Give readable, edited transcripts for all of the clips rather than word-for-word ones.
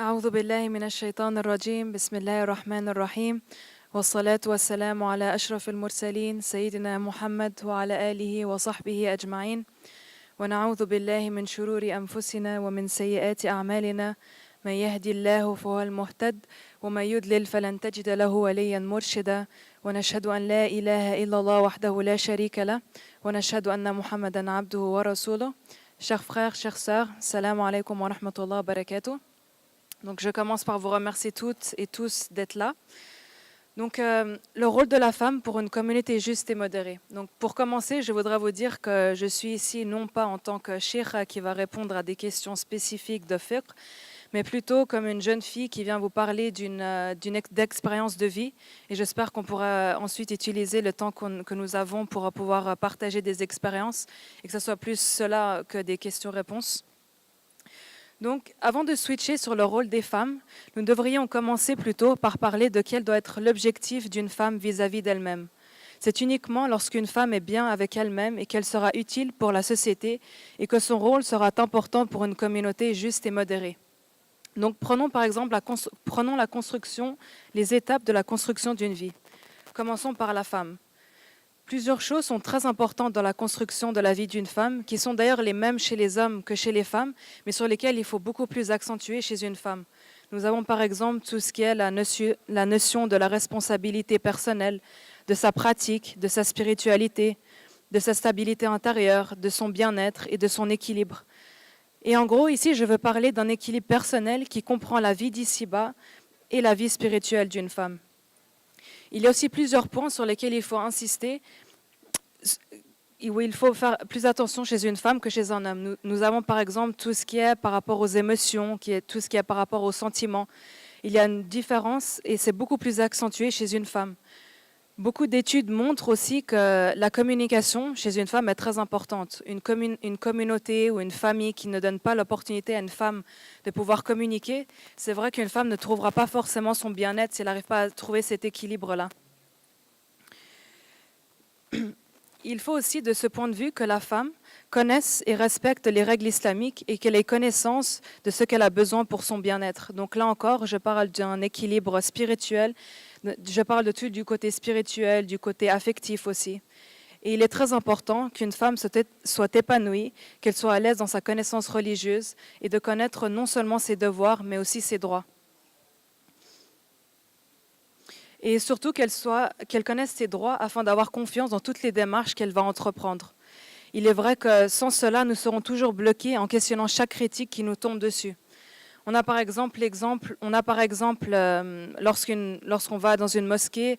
أعوذ بالله من الشيطان الرجيم بسم الله الرحمن الرحيم والصلاة والسلام على أشرف المرسلين سيدنا محمد وعلى آله وصحبه أجمعين ونعوذ بالله من شرور أنفسنا ومن سيئات أعمالنا من يهدي الله فهو المهتد ومن يضلل فلن تجد له وليا مرشدا ونشهد أن لا إله إلا الله وحده لا شريك له ونشهد أن محمدا عبده ورسوله. Chers frères, chères sœurs, salam alaikum wa rahmatullah wa barakatuh. Donc je commence par vous remercier toutes et tous d'être là. Donc le rôle de la femme pour une communauté juste et modérée. Donc pour commencer, je voudrais vous dire que je suis ici non pas en tant que sheikha qui va répondre à des questions spécifiques de fiqh, mais plutôt comme une jeune fille qui vient vous parler d'expérience de vie. Et j'espère qu'on pourra ensuite utiliser le temps que nous avons pour pouvoir partager des expériences et que ce soit plus cela que des questions-réponses. Donc, avant de switcher sur le rôle des femmes, nous devrions commencer plutôt par parler de quel doit être l'objectif d'une femme vis-à-vis d'elle-même. C'est uniquement lorsqu'une femme est bien avec elle-même et qu'elle sera utile pour la société et que son rôle sera important pour une communauté juste et modérée. Donc, prenons par exemple la construction, les étapes de la construction d'une vie. Commençons par la femme. Plusieurs choses sont très importantes dans la construction de la vie d'une femme, qui sont d'ailleurs les mêmes chez les hommes que chez les femmes, mais sur lesquelles il faut beaucoup plus accentuer chez une femme. Nous avons par exemple tout ce qui est la notion de la responsabilité personnelle, de sa pratique, de sa spiritualité, de sa stabilité intérieure, de son bien-être et de son équilibre. Et en gros, ici, je veux parler d'un équilibre personnel qui comprend la vie d'ici-bas et la vie spirituelle d'une femme. Il y a aussi plusieurs points sur lesquels il faut insister, où il faut faire plus attention chez une femme que chez un homme. Nous avons par exemple tout ce qui est par rapport aux émotions, tout ce qui est par rapport aux sentiments. Il y a une différence et c'est beaucoup plus accentué chez une femme. Beaucoup d'études montrent aussi que la communication chez une femme est très importante. Une communauté ou une famille qui ne donne pas l'opportunité à une femme de pouvoir communiquer, c'est vrai qu'une femme ne trouvera pas forcément son bien-être si elle n'arrive pas à trouver cet équilibre-là. Il faut aussi, de ce point de vue, que la femme connaisse et respecte les règles islamiques et qu'elle ait connaissance de ce qu'elle a besoin pour son bien-être. Donc là encore, je parle d'un équilibre spirituel. Je parle de tout du côté spirituel, du côté affectif aussi. Et il est très important qu'une femme soit épanouie, qu'elle soit à l'aise dans sa connaissance religieuse et de connaître non seulement ses devoirs, mais aussi ses droits. Et surtout qu'elle connaisse ses droits afin d'avoir confiance dans toutes les démarches qu'elle va entreprendre. Il est vrai que sans cela, nous serons toujours bloqués en questionnant chaque critique qui nous tombe dessus. On a par exemple lorsqu'on va dans une mosquée,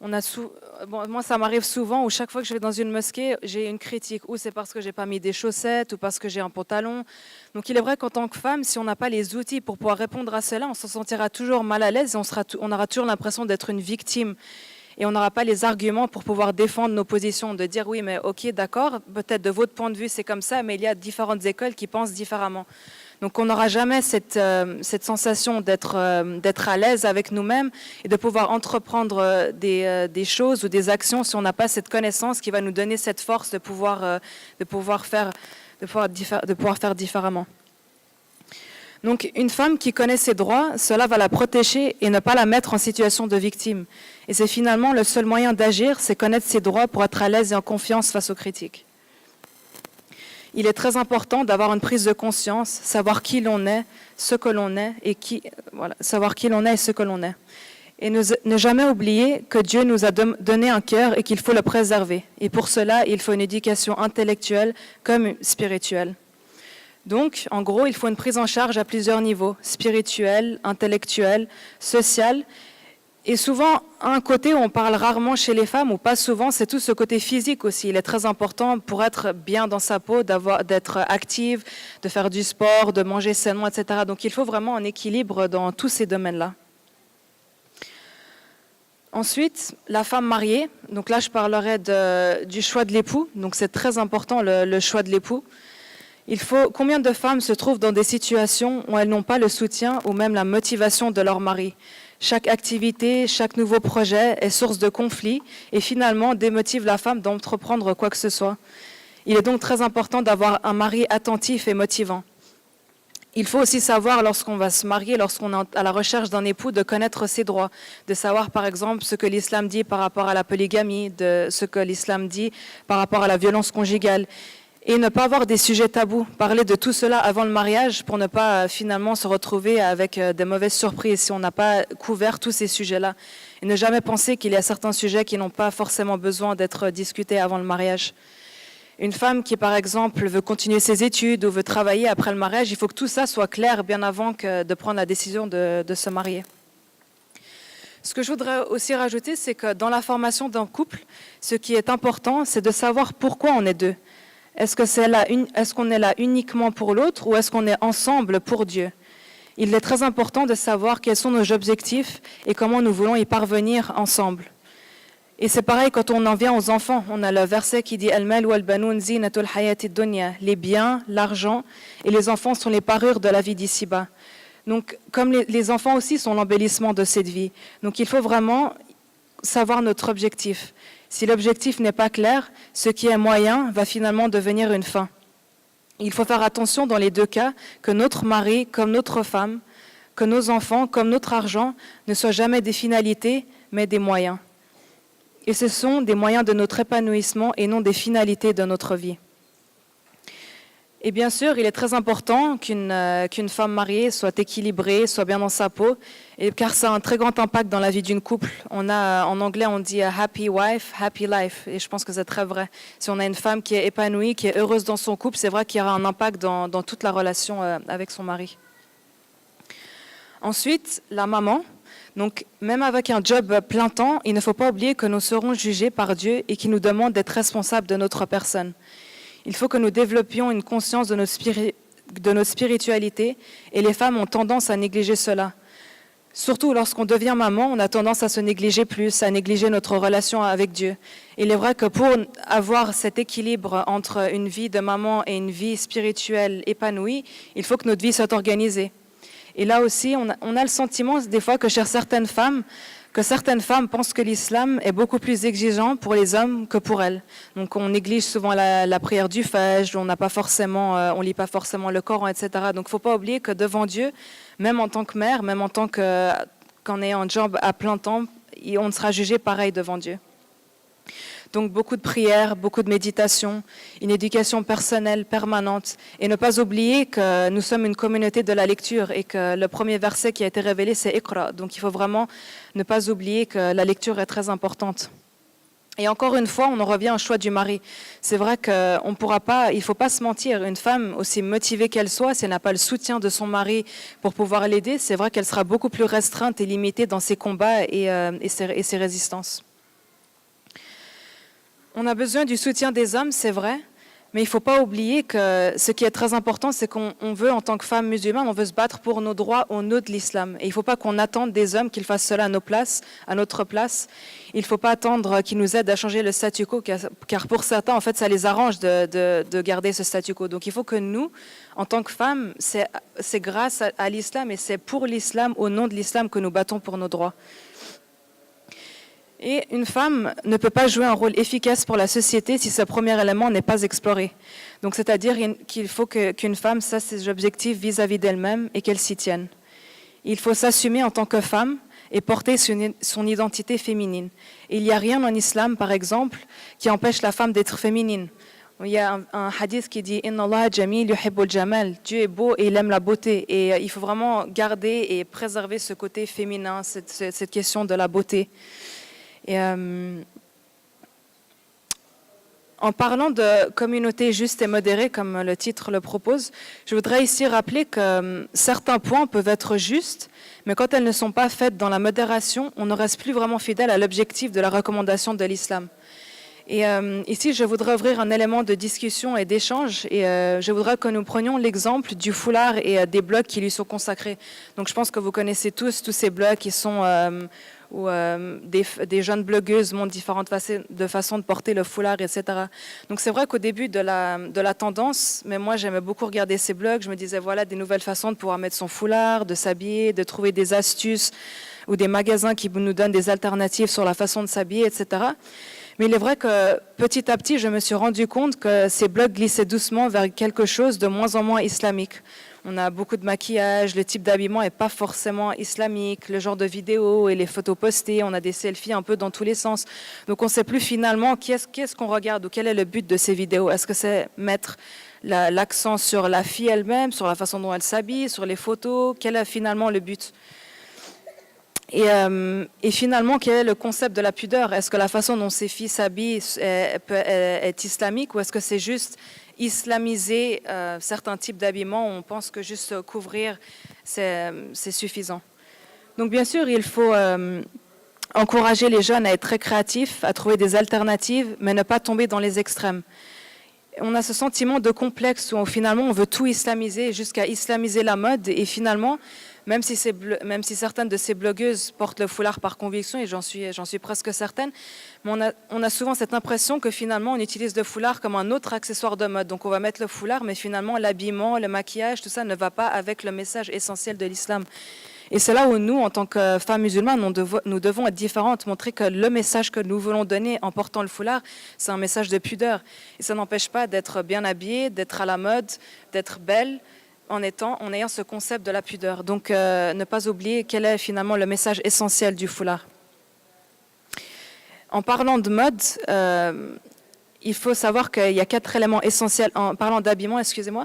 moi ça m'arrive souvent où chaque fois que je vais dans une mosquée, j'ai une critique, ou c'est parce que j'ai pas mis des chaussettes, ou parce que j'ai un pantalon. Donc il est vrai qu'en tant que femme, si on n'a pas les outils pour pouvoir répondre à cela, on se sentira toujours mal à l'aise et on aura toujours l'impression d'être une victime. Et on n'aura pas les arguments pour pouvoir défendre nos positions, de dire oui, mais ok, d'accord, peut-être de votre point de vue c'est comme ça, mais il y a différentes écoles qui pensent différemment. Donc on n'aura jamais cette sensation d'être à l'aise avec nous-mêmes et de pouvoir entreprendre des choses ou des actions si on n'a pas cette connaissance qui va nous donner cette force de pouvoir faire différemment. Donc une femme qui connaît ses droits, cela va la protéger et ne pas la mettre en situation de victime. Et c'est finalement le seul moyen d'agir, c'est connaître ses droits pour être à l'aise et en confiance face aux critiques. Il est très important d'avoir une prise de conscience, savoir qui l'on est, ce que l'on est savoir qui l'on est et ce que l'on est. Et ne jamais oublier que Dieu nous a donné un cœur et qu'il faut le préserver. Et pour cela, il faut une éducation intellectuelle comme spirituelle. Donc, en gros, il faut une prise en charge à plusieurs niveaux, spirituel, intellectuel, social. Et souvent, un côté où on parle rarement chez les femmes, ou pas souvent, c'est tout ce côté physique aussi. Il est très important pour être bien dans sa peau, d'être active, de faire du sport, de manger sainement, etc. Donc il faut vraiment un équilibre dans tous ces domaines-là. Ensuite, la femme mariée. Donc là, je parlerai du choix de l'époux. Donc c'est très important, le choix de l'époux. Combien de femmes se trouvent dans des situations où elles n'ont pas le soutien ou même la motivation de leur mari ? Chaque activité, chaque nouveau projet est source de conflits et finalement démotive la femme d'entreprendre quoi que ce soit. Il est donc très important d'avoir un mari attentif et motivant. Il faut aussi savoir, lorsqu'on va se marier, lorsqu'on est à la recherche d'un époux, de connaître ses droits, de savoir par exemple ce que l'islam dit par rapport à la polygamie, de ce que l'islam dit par rapport à la violence conjugale, et ne pas avoir des sujets tabous, parler de tout cela avant le mariage pour ne pas finalement se retrouver avec des mauvaises surprises si on n'a pas couvert tous ces sujets-là, et ne jamais penser qu'il y a certains sujets qui n'ont pas forcément besoin d'être discutés avant le mariage. Une femme qui, par exemple, veut continuer ses études ou veut travailler après le mariage, il faut que tout ça soit clair bien avant que de prendre la décision de se marier. Ce que je voudrais aussi rajouter, c'est que dans la formation d'un couple, ce qui est important, c'est de savoir pourquoi on est deux. Est-ce qu'on est là uniquement pour l'autre ou est-ce qu'on est ensemble pour Dieu? Il est très important de savoir quels sont nos objectifs et comment nous voulons y parvenir ensemble. Et c'est pareil quand on en vient aux enfants. On a le verset qui dit « Al-mal wal banoun zinatul hayati dunya » les biens, l'argent, et les enfants sont les parures de la vie d'ici-bas. Donc, comme les enfants aussi sont l'embellissement de cette vie. Donc, il faut vraiment savoir notre objectif. Si l'objectif n'est pas clair, ce qui est moyen va finalement devenir une fin. Il faut faire attention dans les deux cas que notre mari, comme notre femme, que nos enfants, comme notre argent, ne soient jamais des finalités, mais des moyens. Et ce sont des moyens de notre épanouissement et non des finalités de notre vie. Et bien sûr, il est très important qu'une femme mariée soit équilibrée, soit bien dans sa peau, car ça a un très grand impact dans la vie d'une couple. En anglais, on dit « happy wife, happy life », et je pense que c'est très vrai. Si on a une femme qui est épanouie, qui est heureuse dans son couple, c'est vrai qu'il y aura un impact dans toute la relation avec son mari. Ensuite, la maman. Donc, même avec un job plein temps, il ne faut pas oublier que nous serons jugés par Dieu et qu'il nous demande d'être responsables de notre personne. Il faut que nous développions une conscience de notre spiritualité et les femmes ont tendance à négliger cela. Surtout lorsqu'on devient maman, on a tendance à se négliger plus, à négliger notre relation avec Dieu. Il est vrai que pour avoir cet équilibre entre une vie de maman et une vie spirituelle épanouie, il faut que notre vie soit organisée. Et là aussi, on a le sentiment des fois que chez certaines femmes pensent que l'islam est beaucoup plus exigeant pour les hommes que pour elles. Donc on néglige souvent la prière du Fajr, on lit pas forcément le Coran, etc. Donc il ne faut pas oublier que devant Dieu, même en tant que mère, même qu'en ayant un job à plein temps, on sera jugé pareil devant Dieu. Donc beaucoup de prières, beaucoup de méditation, une éducation personnelle permanente et ne pas oublier que nous sommes une communauté de la lecture et que le premier verset qui a été révélé c'est Iqra. Donc il faut vraiment ne pas oublier que la lecture est très importante. Et encore une fois, on en revient au choix du mari. C'est vrai qu'il ne faut pas se mentir. Une femme, aussi motivée qu'elle soit, si elle n'a pas le soutien de son mari pour pouvoir l'aider, c'est vrai qu'elle sera beaucoup plus restreinte et limitée dans ses combats et ses résistances. On a besoin du soutien des hommes, c'est vrai, mais il ne faut pas oublier que ce qui est très important, c'est qu'on veut, en tant que femme musulmane, on veut se battre pour nos droits au nom de l'islam. Et il ne faut pas qu'on attende des hommes qu'ils fassent cela à notre place. Il ne faut pas attendre qu'ils nous aident à changer le statu quo, car pour certains, en fait, ça les arrange de garder ce statu quo. Donc il faut que nous, en tant que femmes, c'est grâce à l'islam et c'est pour l'islam, au nom de l'islam, que nous battons pour nos droits. Et une femme ne peut pas jouer un rôle efficace pour la société si ce premier élément n'est pas exploré. Donc, c'est-à-dire qu'il faut qu'une femme sache ses objectifs vis-à-vis d'elle-même et qu'elle s'y tienne. Il faut s'assumer en tant que femme et porter son identité féminine. Et il n'y a rien en islam, par exemple, qui empêche la femme d'être féminine. Il y a un hadith qui dit « Inna Allah jamil yuhibbul jamal » Dieu est beau et il aime la beauté. Et il faut vraiment garder et préserver ce côté féminin, cette question de la beauté. Et en parlant de communauté juste et modérée, comme le titre le propose, je voudrais ici rappeler que certains points peuvent être justes, mais quand elles ne sont pas faites dans la modération, on ne reste plus vraiment fidèle à l'objectif de la recommandation de l'islam. Et ici, je voudrais ouvrir un élément de discussion et d'échange, et je voudrais que nous prenions l'exemple du foulard et des blogs qui lui sont consacrés. Donc je pense que vous connaissez tous ces blogs qui sont... où des jeunes blogueuses montrent différentes façons de porter le foulard, etc. Donc c'est vrai qu'au début de la tendance, mais moi j'aimais beaucoup regarder ces blogs, je me disais voilà des nouvelles façons de pouvoir mettre son foulard, de s'habiller, de trouver des astuces ou des magasins qui nous donnent des alternatives sur la façon de s'habiller, etc. Mais il est vrai que petit à petit, je me suis rendu compte que ces blogs glissaient doucement vers quelque chose de moins en moins islamique. On a beaucoup de maquillage, le type d'habillement n'est pas forcément islamique, le genre de vidéos et les photos postées, on a des selfies un peu dans tous les sens. Donc on ne sait plus finalement qu'est-ce qu'on regarde ou quel est le but de ces vidéos. Est-ce que c'est mettre l'accent sur la fille elle-même, sur la façon dont elle s'habille, sur les photos? Quel est finalement le but? Et finalement, quel est le concept de la pudeur? Est-ce que la façon dont ces filles s'habillent est islamique ou est-ce que c'est juste islamiser certains types d'habillement? On pense que juste couvrir, c'est suffisant. Donc bien sûr, il faut encourager les jeunes à être très créatifs, à trouver des alternatives, mais ne pas tomber dans les extrêmes. On a ce sentiment de complexe où finalement on veut tout islamiser jusqu'à islamiser la mode et finalement, même si certaines de ces blogueuses portent le foulard par conviction, et j'en suis presque certaine, mais on a souvent cette impression que finalement on utilise le foulard comme un autre accessoire de mode. Donc on va mettre le foulard, mais finalement l'habillement, le maquillage, tout ça ne va pas avec le message essentiel de l'islam. Et c'est là où nous, en tant que femmes musulmanes, nous devons être différentes, montrer que le message que nous voulons donner en portant le foulard, c'est un message de pudeur. Et ça n'empêche pas d'être bien habillée, d'être à la mode, d'être belle, en ayant ce concept de la pudeur. Donc ne pas oublier quel est finalement le message essentiel du foulard. En parlant de mode, il faut savoir qu'il y a 4 éléments essentiels. En parlant d'habillement, excusez-moi,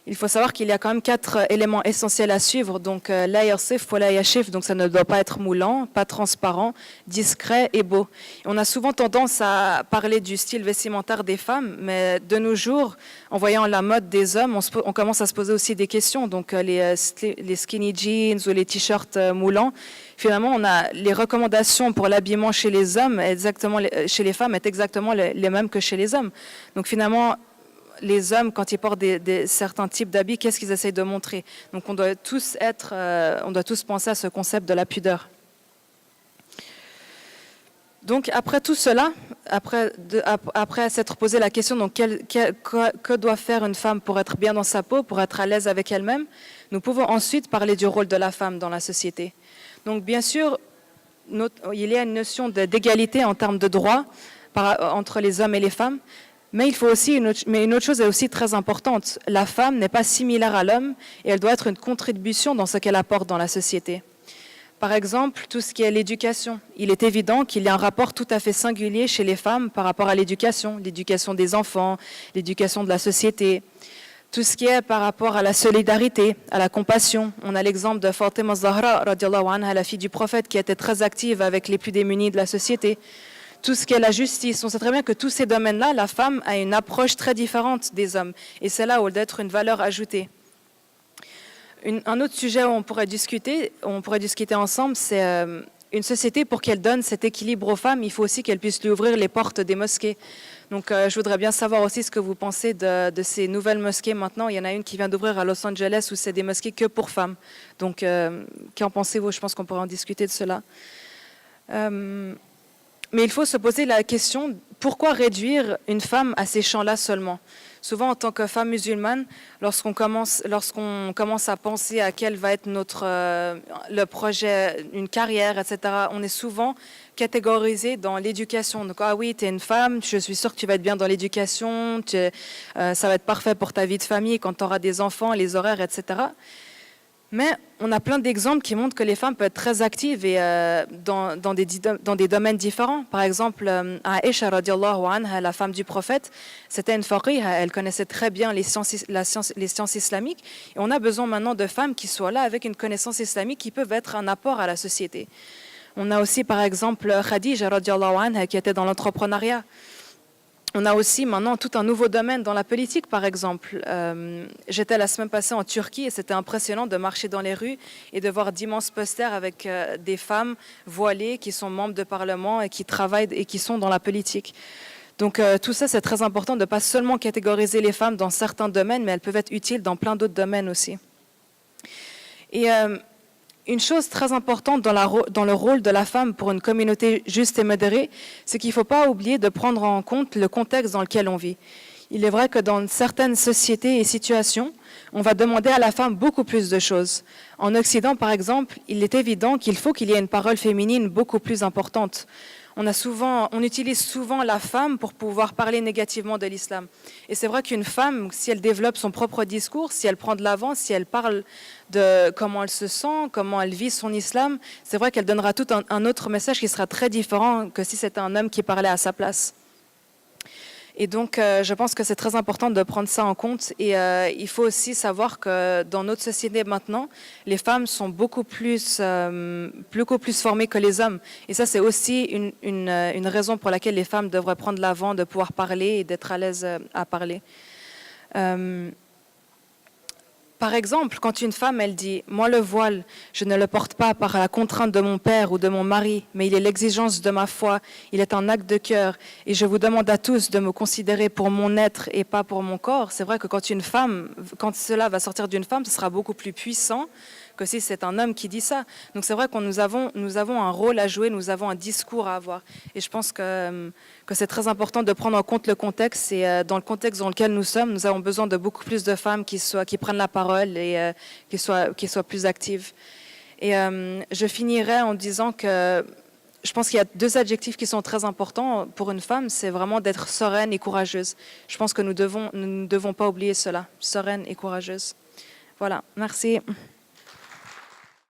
il faut savoir qu'il y a quand même 4 éléments essentiels à suivre. Donc, la yarsif ou la yashif, donc ça ne doit pas être moulant, pas transparent, discret et beau. On a souvent tendance à parler du style vestimentaire des femmes, mais de nos jours, en voyant la mode des hommes, on commence à se poser aussi des questions. Donc, les skinny jeans ou les t-shirts moulants, finalement, on a les recommandations pour l'habillement chez les hommes, chez les femmes, est exactement les mêmes que chez les hommes. Donc, finalement, les hommes, quand ils portent certains types d'habits, qu'est-ce qu'ils essayent de montrer? Donc on doit tous penser à ce concept de la pudeur. Donc après tout cela, après s'être posé la question, donc que doit faire une femme pour être bien dans sa peau, pour être à l'aise avec elle-même, nous pouvons ensuite parler du rôle de la femme dans la société. Donc bien sûr, il y a une notion d'égalité en termes de droits entre les hommes et les femmes. Mais une autre chose est aussi très importante. La femme n'est pas similaire à l'homme et elle doit être une contribution dans ce qu'elle apporte dans la société. Par exemple, tout ce qui est l'éducation. Il est évident qu'il y a un rapport tout à fait singulier chez les femmes par rapport à l'éducation des enfants, l'éducation de la société. Tout ce qui est par rapport à la solidarité, à la compassion. On a l'exemple de Fatima Zahra, radiallahu anha, la fille du prophète, qui était très active avec les plus démunis de la société. Tout ce qui est la justice. On sait très bien que tous ces domaines-là, la femme a une approche très différente des hommes. Et c'est là où d'être une valeur ajoutée. Un autre sujet où on pourrait discuter ensemble, c'est une société, pour qu'elle donne cet équilibre aux femmes, il faut aussi qu'elle puisse lui ouvrir les portes des mosquées. Donc je voudrais bien savoir aussi ce que vous pensez de ces nouvelles mosquées maintenant. Il y en a une qui vient d'ouvrir à Los Angeles où c'est des mosquées que pour femmes. Donc qu'en pensez-vous? Je pense qu'on pourrait en discuter de cela. Mais il faut se poser la question, pourquoi réduire une femme à ces champs-là seulement? Souvent, en tant que femme musulmane, lorsqu'on commence à penser à quel va être le projet, une carrière, etc., on est souvent catégorisé dans l'éducation. Donc, ah oui, tu es une femme, je suis sûre que tu vas être bien dans l'éducation, ça va être parfait pour ta vie de famille quand tu auras des enfants, les horaires, etc. Mais on a plein d'exemples qui montrent que les femmes peuvent être très actives et dans des domaines différents. Par exemple, Aïcha radiallahu anha, la femme du prophète, c'était une faqiha, elle connaissait très bien les sciences islamiques. Et on a besoin maintenant de femmes qui soient là avec une connaissance islamique qui peuvent être un apport à la société. On a aussi par exemple Khadija radiallahu anha qui était dans l'entrepreneuriat. On a aussi maintenant tout un nouveau domaine dans la politique, par exemple. J'étais la semaine passée en Turquie et c'était impressionnant de marcher dans les rues et de voir d'immenses posters avec des femmes voilées qui sont membres de parlement et qui travaillent et qui sont dans la politique. Donc tout ça, c'est très important de ne pas seulement catégoriser les femmes dans certains domaines, mais elles peuvent être utiles dans plein d'autres domaines aussi. Et une chose très importante dans le rôle de la femme pour une communauté juste et modérée, c'est qu'il ne faut pas oublier de prendre en compte le contexte dans lequel on vit. Il est vrai que dans certaines sociétés et situations, on va demander à la femme beaucoup plus de choses. En Occident, par exemple, il est évident qu'il faut qu'il y ait une parole féminine beaucoup plus importante. on utilise souvent la femme pour pouvoir parler négativement de l'islam. Et c'est vrai qu'une femme, si elle développe son propre discours, si elle prend de l'avant, si elle parle de comment elle se sent, comment elle vit son islam, c'est vrai qu'elle donnera tout un autre message qui sera très différent que si c'était un homme qui parlait à sa place. Et donc, je pense que c'est très important de prendre ça en compte. Et il faut aussi savoir que dans notre société maintenant, les femmes sont beaucoup plus formées que les hommes. Et ça, c'est aussi une raison pour laquelle les femmes devraient prendre l'avant de pouvoir parler et d'être à l'aise à parler. Par exemple, quand une femme, elle dit « Moi, le voile, je ne le porte pas par la contrainte de mon père ou de mon mari, mais il est l'exigence de ma foi, il est un acte de cœur, et je vous demande à tous de me considérer pour mon être et pas pour mon corps », c'est vrai que quand cela va sortir d'une femme, ce sera beaucoup plus puissant que si c'est un homme qui dit ça. Donc c'est vrai que nous avons un rôle à jouer, nous avons un discours à avoir. Et je pense que c'est très important de prendre en compte le contexte. Et dans le contexte dans lequel nous sommes, nous avons besoin de beaucoup plus de femmes qui prennent la parole et qui soient plus actives. Et je finirai en disant que je pense qu'il y a 2 adjectifs qui sont très importants pour une femme, c'est vraiment d'être sereine et courageuse. Je pense que nous ne devons pas oublier cela, sereine et courageuse. Voilà, merci.